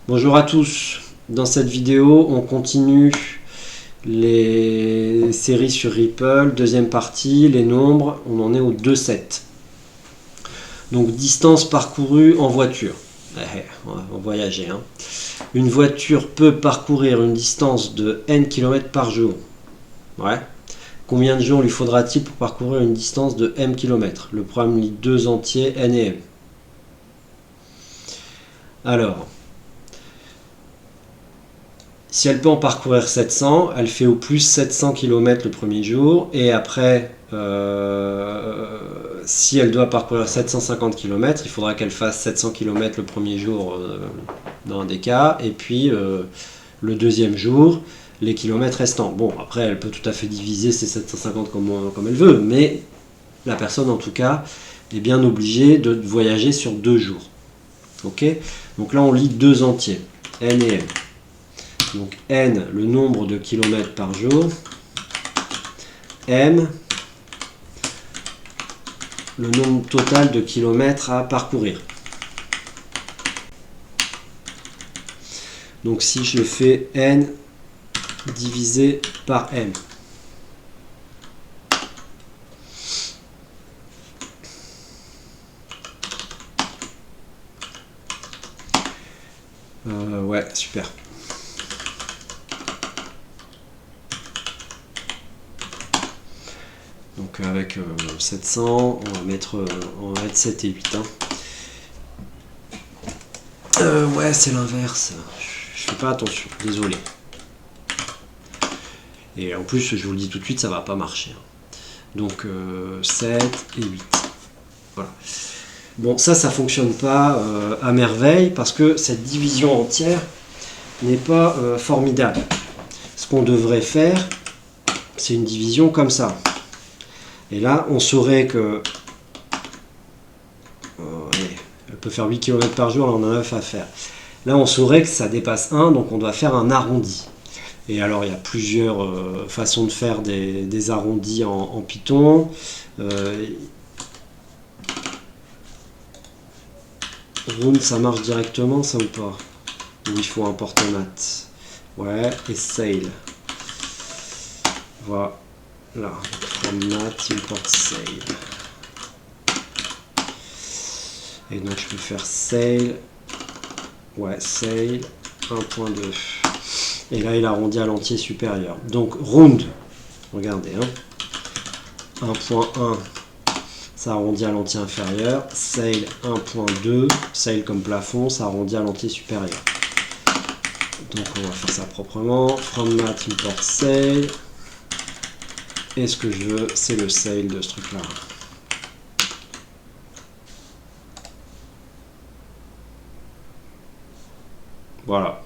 Bonjour à tous, dans cette vidéo on continue les séries sur Ripple, deuxième partie, les nombres, on en est au 2,7. Donc distance parcourue en voiture, on va voyager. Une voiture peut parcourir une distance de n km par jour. Ouais. Combien de jours lui faudra-t-il pour parcourir une distance de m km? Le problème lit deux entiers, n et m. Alors, si elle peut en parcourir 700, elle fait au plus 700 km le premier jour. Et après, si elle doit parcourir 750 km, il faudra qu'elle fasse 700 km le premier jour dans un des cas. Et puis, le deuxième jour, les kilomètres restants. Bon, après, elle peut tout à fait diviser ces 750 comme elle veut. Mais la personne, en tout cas, est bien obligée de voyager sur 2 jours. Ok? Donc là, on lit deux entiers, n et m. Donc n, le nombre de kilomètres par jour, m, le nombre total de kilomètres à parcourir. Donc si je fais n divisé par m. Ouais, super. Donc avec 700, on va mettre 7 et 8. Ouais, c'est l'inverse. Je fais pas attention, désolé. Et en plus, je vous le dis tout de suite, ça va pas marcher. Donc 7 et 8. Voilà. Bon, ça fonctionne pas à merveille parce que cette division entière n'est pas formidable. Ce qu'on devrait faire, c'est une division comme ça. Et là, on saurait que elle peut faire 8 km par jour, là on a 9 à faire. Là, on saurait que ça dépasse 1, donc on doit faire un arrondi. Et alors, il y a plusieurs façons de faire des arrondis en Python. Round, ça marche directement, ça ou pas? Ou il faut un porte-mat? Ouais, et sail. Voilà. From mat, import sail. Et donc, je peux faire sail. Ouais, sail 1.2. Et là, il arrondit à l'entier supérieur. Donc, round, regardez, 1.1, ça arrondit à l'entier inférieur. Sail 1.2, sail comme plafond, ça arrondit à l'entier supérieur. Donc, on va faire ça proprement. From mat, import sail. Et ce que je veux, c'est le sail de ce truc-là. Voilà.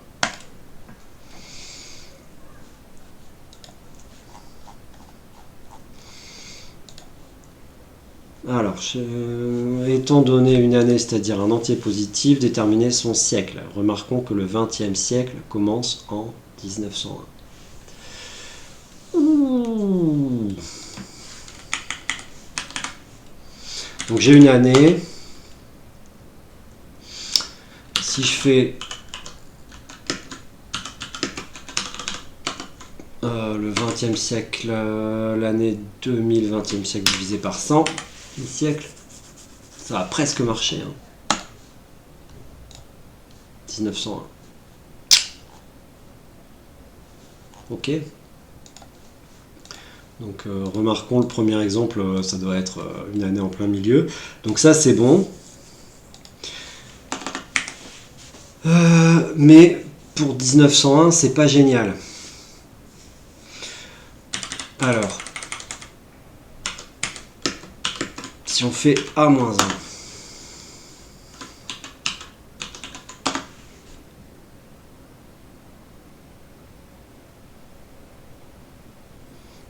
Alors, étant donné une année, c'est-à-dire un entier positif, déterminer son siècle. Remarquons que le XXe siècle commence en 1901. Ouh. Donc j'ai une année. Si je fais le XXe siècle, l'année 2000, XXe siècle divisé par 100, les siècles, ça va presque marcher. 1901. Ok. Donc remarquons le premier exemple, ça doit être une année en plein milieu. Donc ça c'est bon. Mais pour 1901, c'est pas génial. Alors, si on fait A-1,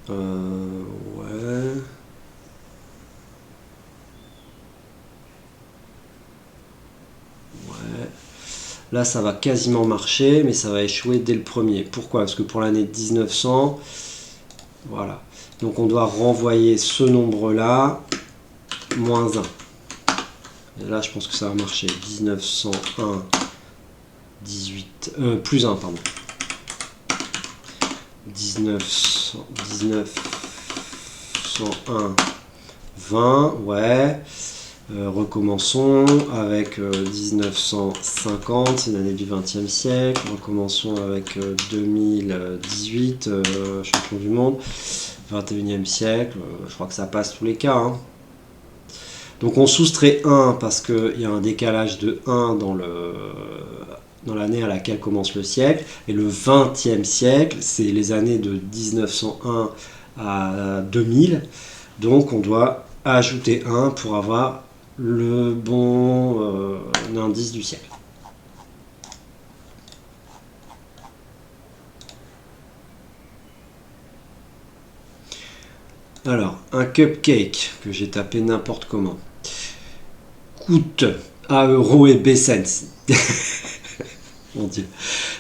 ouais. Là, ça va quasiment marcher, mais ça va échouer dès le premier. Pourquoi? Parce que pour l'année 1900, voilà. Donc on doit renvoyer ce nombre-là, moins 1. Et là, je pense que ça va marcher. 1901 18, plus 1, pardon. 1901, 20, ouais. Recommençons avec 1950, c'est l'année du XXe siècle. Recommençons avec 2018, champion du monde, 21e siècle. Je crois que ça passe tous les cas. Hein. Donc on soustrait 1 parce qu'il y a un décalage de 1 dans l'année à laquelle commence le siècle. Et le 20e siècle, c'est les années de 1901 à 2000. Donc on doit ajouter 1 pour avoir le bon indice du siècle. Alors, un cupcake que j'ai tapé n'importe comment coûte A euros et B cents. Mon Dieu.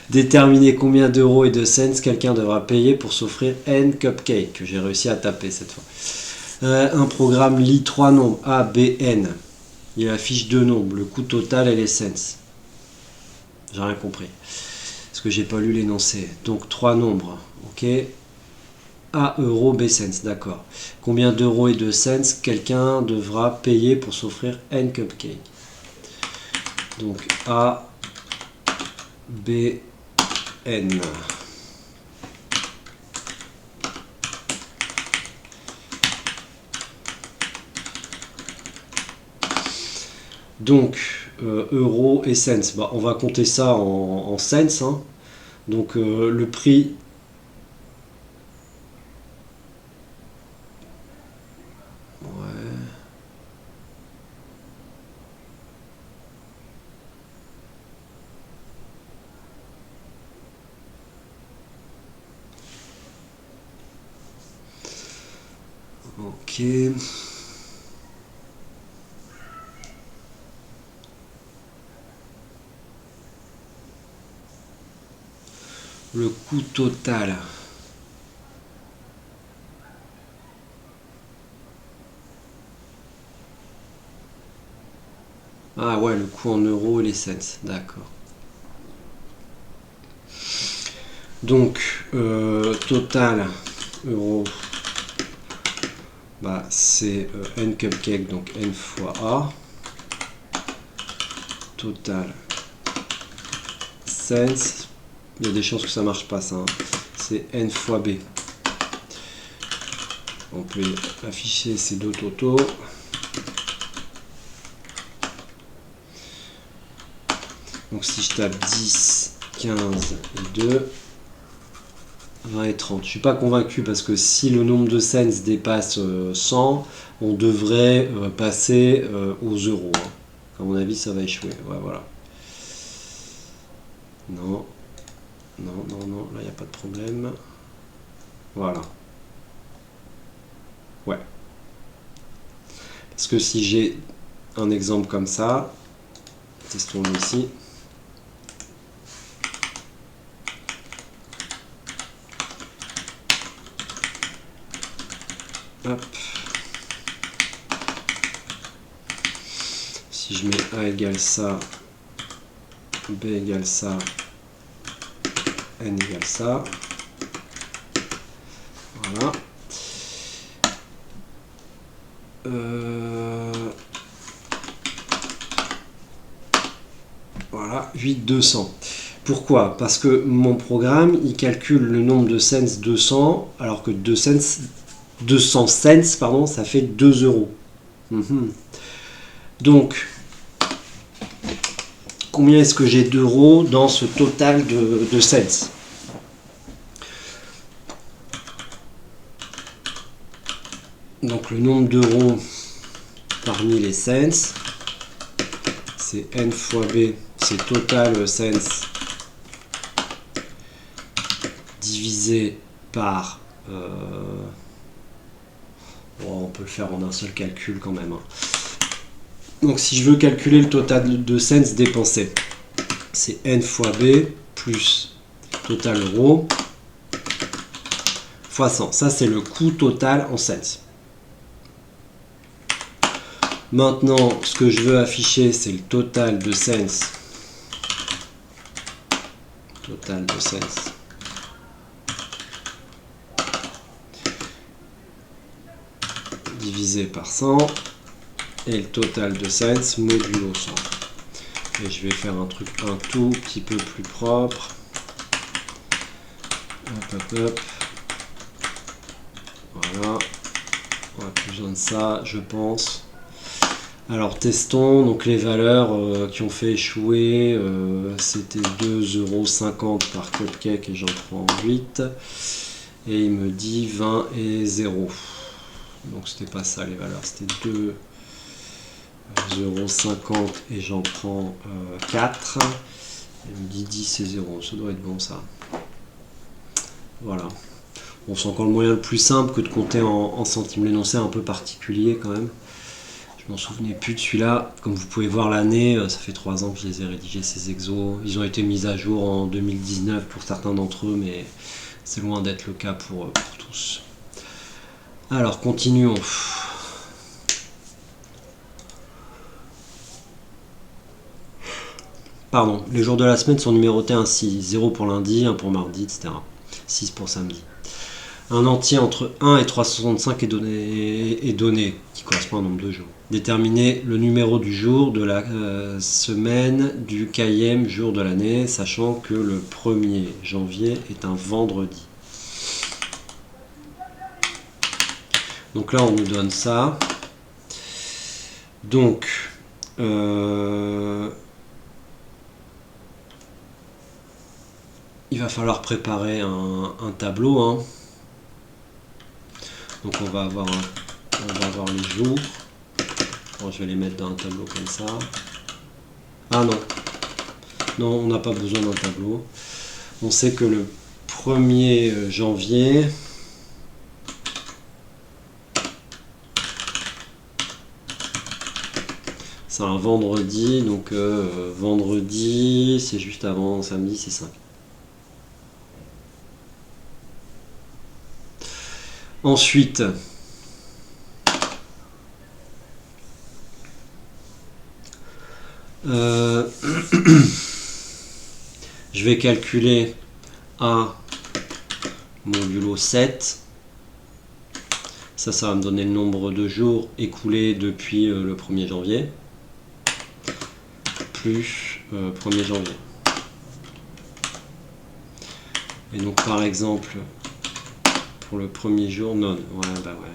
Déterminer combien d'euros et de cents quelqu'un devra payer pour s'offrir N cupcake, que j'ai réussi à taper cette fois. Un programme lit 3 nombres A, B, N. Il affiche 2 nombres, le coût total et les cents. J'ai rien compris. Parce que j'ai pas lu l'énoncé. Donc 3 nombres. Ok. A euros, B cents, d'accord. Combien d'euros et de cents quelqu'un devra payer pour s'offrir N cupcake? Donc A, B, N. Donc, euros et cents. Bah, on va compter ça en cents. Hein. Donc, le prix... Ouais. Ok. Le coût total. Ah ouais, le coût en euros et les cents, d'accord. Donc, total euros, bah, c'est N cupcake, donc N fois A. Total cents, il y a des chances que ça marche pas ça, hein. C'est N fois B. On peut afficher ces deux totaux. Donc si je tape 10, 15 et 2, 20 et 30. Je ne suis pas convaincu parce que si le nombre de cents dépasse 100, on devrait passer aux euros. Hein. À mon avis, ça va échouer. Ouais, voilà. Non. Non, non, non. Là, il n'y a pas de problème. Voilà. Ouais. Parce que si j'ai un exemple comme ça, testons-le ici. Hop. Si je mets A égale ça, B égale ça, N égale ça. Voilà. Voilà, 8200. Pourquoi? Parce que mon programme, il calcule le nombre de cents 200, alors que 200 cents, pardon, ça fait 2 euros. Donc, combien est-ce que j'ai d'euros dans ce total de cents? Donc, le nombre d'euros parmi les cents, c'est N fois B, c'est total cents divisé par... on peut le faire en un seul calcul quand même. Hein. Donc si je veux calculer le total de cents dépensés, c'est N fois B plus total euro fois 100. Ça, c'est le coût total en cents. Maintenant, ce que je veux afficher, c'est le total de cents total de sales divisé par 100 et le total de sales modulo 100. Et je vais faire un truc un tout petit peu plus propre. Hop, hop, hop. Voilà. On n'a plus besoin de ça, je pense. Alors testons, donc les valeurs qui ont fait échouer, c'était 2,50 € par cupcake et j'en prends 8. Et il me dit 20 et 0. Donc c'était pas ça les valeurs, c'était 2,50 € et j'en prends 4. Il me dit 10 et 0, ça doit être bon ça. Voilà. Bon, c'est encore le moyen le plus simple que de compter en centimes. L'énoncé est un peu particulier quand même. Je m'en souvenais plus de celui-là. Comme vous pouvez voir l'année, ça fait 3 ans que je les ai rédigés ces exos. Ils ont été mis à jour en 2019 pour certains d'entre eux, mais c'est loin d'être le cas pour tous. Alors continuons. Pardon, les jours de la semaine sont numérotés ainsi. 0 pour lundi, 1 pour mardi, etc. 6 pour samedi. Un entier entre 1 et 365 est donné, qui correspond à un nombre de jours. Déterminer le numéro du jour de la semaine du Kayem jour de l'année, sachant que le 1er janvier est un vendredi. Donc là, on nous donne ça. Donc, il va falloir préparer un tableau. Hein. Donc on va avoir les jours. Bon, je vais les mettre dans un tableau comme ça. Ah non. Non, on n'a pas besoin d'un tableau. On sait que le 1er janvier, c'est un vendredi. Donc vendredi, c'est juste avant samedi, c'est 5. Ensuite, je vais calculer A modulo 7. Ça va me donner le nombre de jours écoulés depuis le 1er janvier. Plus 1er janvier. Et donc par exemple, pour le premier jour, non. Ouais, bah ouais.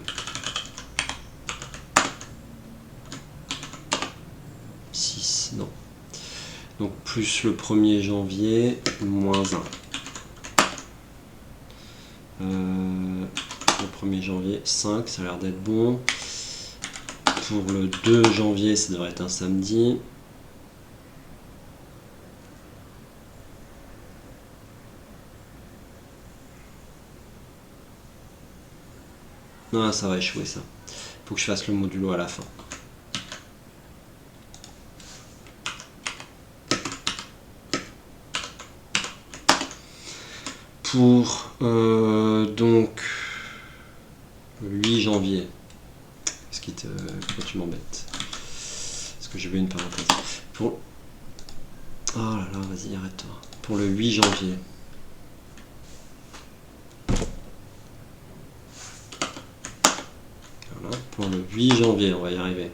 6, non. Donc plus le 1er janvier, moins 1. Le 1er janvier, 5, ça a l'air d'être bon. Pour le 2 janvier, ça devrait être un samedi. Non, ça va échouer ça. Faut que je fasse le modulo à la fin. Pour donc le 8 janvier. Pourquoi tu m'embêtes? Parce que je veux une parenthèse. Pour... Oh là là, vas-y, arrête-toi. Pour le 8 janvier. Voilà, pour le 8 janvier, on va y arriver.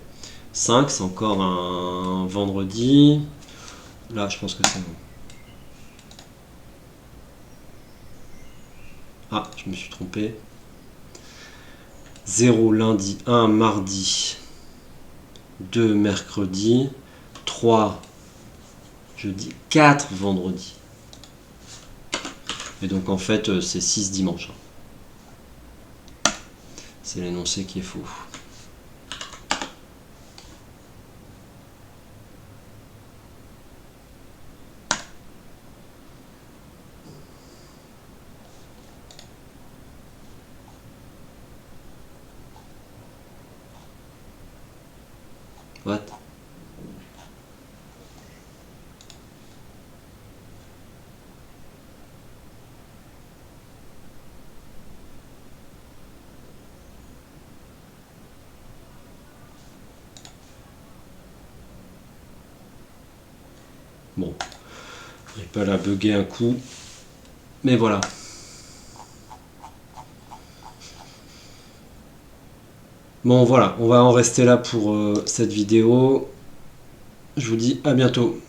5, c'est encore un vendredi. Là, je pense que c'est bon. Ah, je me suis trompé. 0 lundi, 1 mardi, 2 mercredi, 3 jeudi, 4 vendredi. Et donc en fait, c'est 6 dimanches. C'est l'énoncé qui est faux. What? Bon. Ripple a bugué un coup. Mais voilà. Bon voilà, on va en rester là pour cette vidéo. Je vous dis à bientôt.